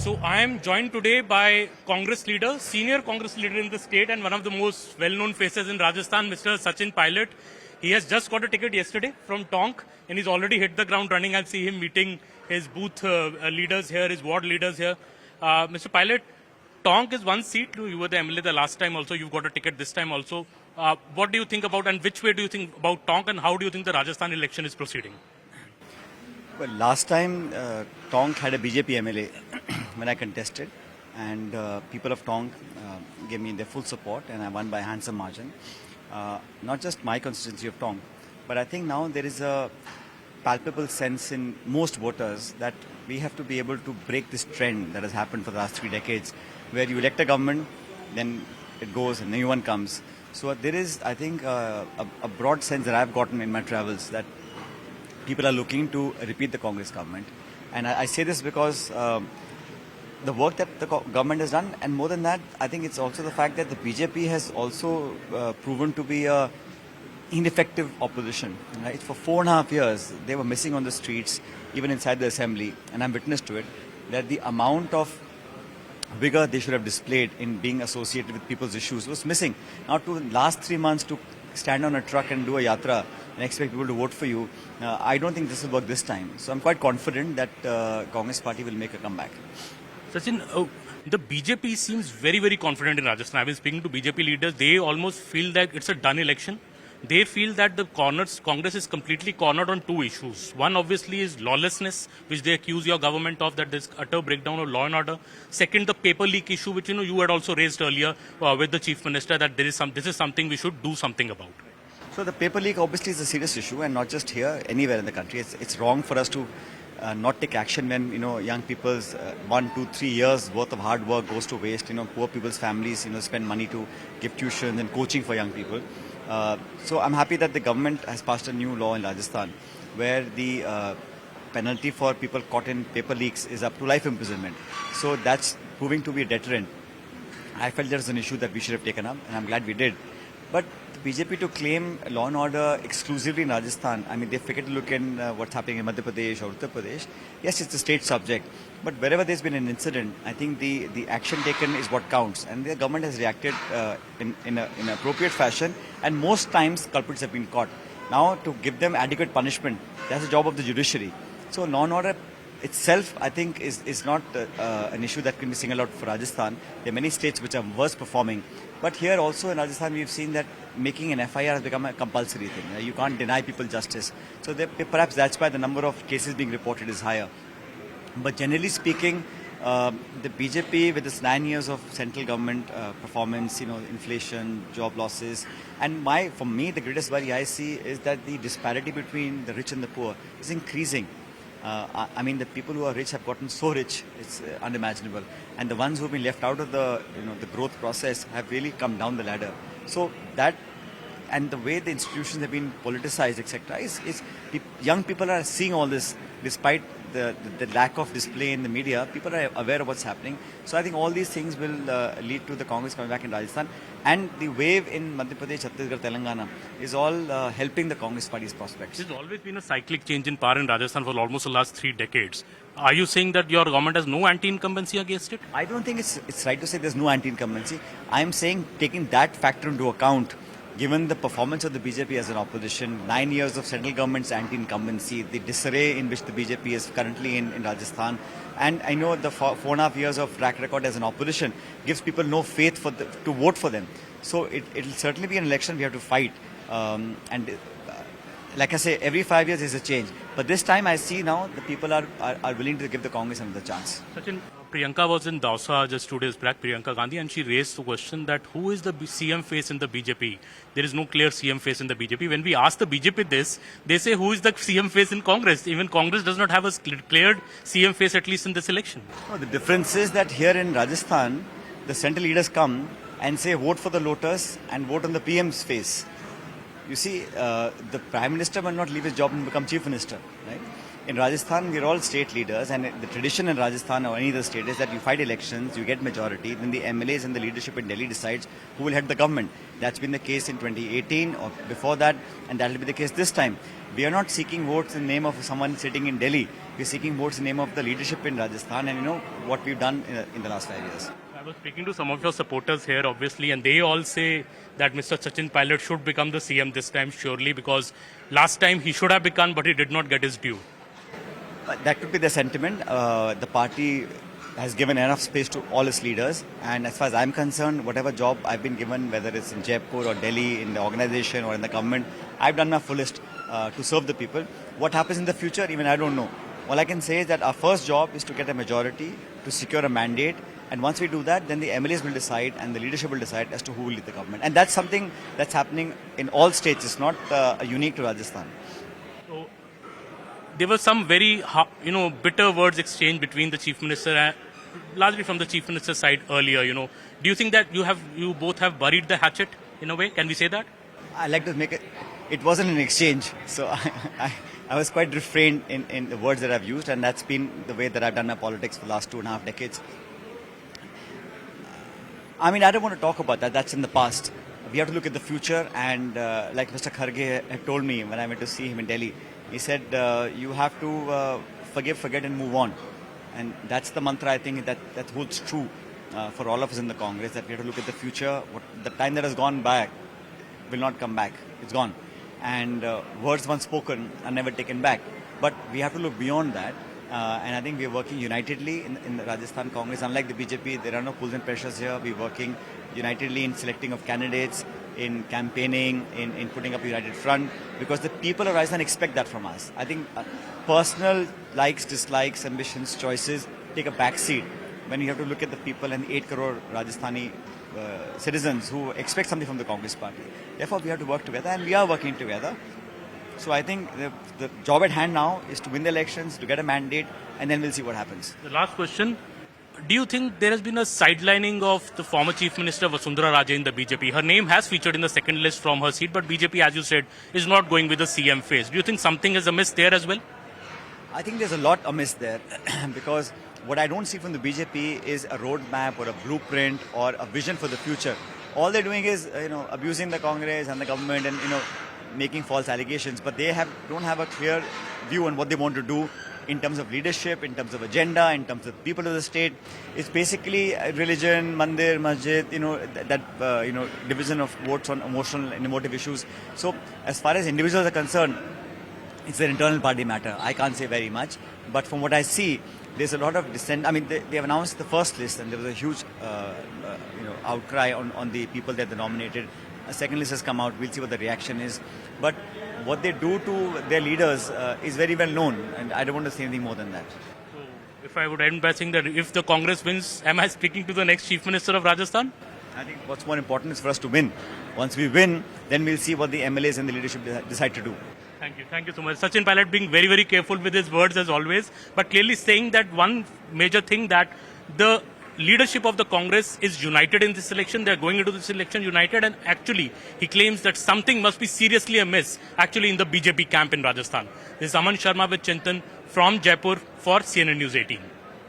So I am joined today by Congress leader, senior Congress leader in the state and one of the most well-known faces in Rajasthan, Mr. Sachin Pilot. He has just got a ticket yesterday from Tonk and he's already hit the ground running. I'll see him meeting his booth leaders here, his ward leaders here. Mr. Pilot, Tonk is one seat. You were the MLA the last time also. You've got a ticket this time also. What do you think about and which way do you think about Tonk and how do you think the Rajasthan election is proceeding? Well, last time Tonk had a BJP MLA when I contested, and people of Tonk gave me their full support, and I won by a handsome margin. Not just my constituency of Tonk, but I think now there is a palpable sense in most voters that we have to be able to break this trend that has happened for the last 3 decades, where you elect a government, then it goes and a new one comes. So there is, I think, a broad sense that I've gotten in my travels that people are looking to repeat the Congress government. And I say this because the work that the government has done, and more than that, I think it's also the fact that the BJP has also proven to be a ineffective opposition. Right? For 4.5 years, they were missing on the streets, even inside the assembly, and I'm witness to it, that the amount of vigor they should have displayed in being associated with people's issues was missing. Now, to the last 3 months to stand on a truck and do a yatra and expect people to vote for you, I don't think this will work this time. So I'm quite confident that Congress party will make a comeback. Sachin, the BJP seems very, very confident in Rajasthan. I've been speaking to BJP leaders. They almost feel that it's a done election. They feel that the Congress is completely cornered on 2 issues. One obviously is lawlessness, which they accuse your government of, that there's utter breakdown of law and order. Second, the paper leak issue, which you had also raised earlier with the Chief Minister, that this is something we should do something about. So the paper leak obviously is a serious issue, and not just here, anywhere in the country. It's wrong for us to not take action when young people's 1, 2, 3 years worth of hard work goes to waste. Poor people's families spend money to give tuition and coaching for young people. So I'm happy that the government has passed a new law in Rajasthan where the penalty for people caught in paper leaks is up to life imprisonment. So that's proving to be a deterrent. I felt there's an issue that we should have taken up, and I'm glad we did. But the BJP to claim law and order exclusively in Rajasthan, I mean, they forget to look in what's happening in Madhya Pradesh or Uttar Pradesh. Yes, it's a state subject. But wherever there's been an incident, I think the action taken is what counts. And the government has reacted in an appropriate fashion. And most times, culprits have been caught. Now, to give them adequate punishment, that's the job of the judiciary. So law and order itself, I think, is not an issue that can be singled out for Rajasthan. There are many states which are worse performing. But here also in Rajasthan, we've seen that making an FIR has become a compulsory thing. You can't deny people justice. So perhaps that's why the number of cases being reported is higher. But generally speaking, the BJP with its 9 years of central government performance, inflation, job losses, and for me, the greatest worry I see is that the disparity between the rich and the poor is increasing. I mean, the people who are rich have gotten so rich, it's unimaginable. And the ones who have been left out of the growth process have really come down the ladder. So that, and the way the institutions have been politicized, etc., young people are seeing all this despite the lack of display in the media. People are aware of what's happening. So I think all these things will lead to the Congress coming back in Rajasthan. And the wave in Madhya Pradesh, Chhattisgarh, Telangana is all helping the Congress party's prospects. There's always been a cyclic change in power in Rajasthan for almost the last 3 decades. Are you saying that your government has no anti-incumbency against it? I don't think it's right to say there's no anti-incumbency. I'm saying taking that factor into account, given the performance of the BJP as an opposition, 9 years of central government's anti-incumbency, the disarray in which the BJP is currently in Rajasthan, and I know the 4.5 years of track record as an opposition gives people no faith to vote for them. So it'll certainly be an election we have to fight. Like I say, every 5 years is a change. But this time I see now the people are willing to give the Congress another chance. Sachin, Priyanka was in Dausa just 2 days back, Priyanka Gandhi, and she raised the question that who is the CM face in the BJP? There is no clear CM face in the BJP. When we ask the BJP this, they say who is the CM face in Congress? Even Congress does not have a cleared CM face, at least in this election. No, the difference is that here in Rajasthan, the central leaders come and say vote for the Lotus and vote on the PM's face. You see, the Prime Minister will not leave his job and become Chief Minister, right? in Rajasthan, we're all state leaders, and the tradition in Rajasthan or any other state is that you fight elections, you get majority, then the MLAs and the leadership in Delhi decides who will head the government. That's been the case in 2018 or before that, and that will be the case this time. We are not seeking votes in the name of someone sitting in Delhi. We're seeking votes in the name of the leadership in Rajasthan, and what we've done in the last 5 years. I was speaking to some of your supporters here, obviously, and they all say that Mr. Sachin Pilot should become the CM this time, surely, because last time he should have become, but he did not get his due. That could be the sentiment. The party has given enough space to all its leaders, and as far as I'm concerned, whatever job I've been given, whether it's in Jaipur or Delhi, in the organization or in the government, I've done my fullest to serve the people. What happens in the future, even I don't know. All I can say is that our first job is to get a majority, to secure a mandate, and once we do that, then the MLAs will decide and the leadership will decide as to who will lead the government. And that's something that's happening in all states. It's not unique to Rajasthan. So, there were some very, bitter words exchanged between the chief minister and largely from the chief minister's side earlier. Do you think that you both have buried the hatchet in a way? Can we say that? I like to make it. It wasn't an exchange, so I was quite refrained in the words that I've used, and that's been the way that I've done my politics for the last 2.5 decades. I mean, I don't want to talk about that. That's in the past. We have to look at the future, and like Mr. Kharge had told me when I went to see him in Delhi, he said, you have to forgive, forget, and move on. And that's the mantra, I think, that holds true for all of us in the Congress, that we have to look at the future. The time that has gone by will not come back. It's gone. And words once spoken are never taken back. But we have to look beyond that. And I think we are working unitedly in the Rajasthan Congress. Unlike the BJP, there are no pulls and pressures here. We're working unitedly in selecting of candidates, in campaigning, in putting up a united front, because the people of Rajasthan expect that from us. I think personal likes, dislikes, ambitions, choices take a back seat when you have to look at the people and the 8 crore Rajasthani citizens who expect something from the Congress party. Therefore, we have to work together, and we are working together. So I think the job at hand now is to win the elections, to get a mandate, and then we'll see what happens. The last question. Do you think there has been a sidelining of the former Chief Minister Vasundhara Raje in the BJP? Her name has featured in the second list from her seat, but BJP, as you said, is not going with the CM phase. Do you think something is amiss there as well? I think there's a lot amiss there because what I don't see from the BJP is a roadmap or a blueprint or a vision for the future. All they're doing is, abusing the Congress and the government and, making false allegations, but they don't have a clear view on what they want to do in terms of leadership, in terms of agenda, in terms of people of the state. It's basically religion, mandir, masjid, division of votes on emotional and emotive issues. So as far as individuals are concerned, it's an internal party matter. I can't say very much, but from what I see, there's a lot of dissent. I mean, they have announced the first list, and there was a huge, outcry on the people that they nominated. A second list has come out. We'll see what the reaction is. But what they do to their leaders is very well known, and I don't want to say anything more than that. So, if I would end by saying that if the Congress wins, am I speaking to the next Chief Minister of Rajasthan? I think what's more important is for us to win. Once we win, then we'll see what the MLAs and the leadership decide to do. Thank you so much. Sachin Pilot being very, very careful with his words as always, but clearly saying that one major thing, that the leadership of the Congress is united in this election. They are going into this election united, and actually he claims that something must be seriously amiss actually in the BJP camp in Rajasthan. This is Aman Sharma with Chintan from Jaipur for CNN News 18.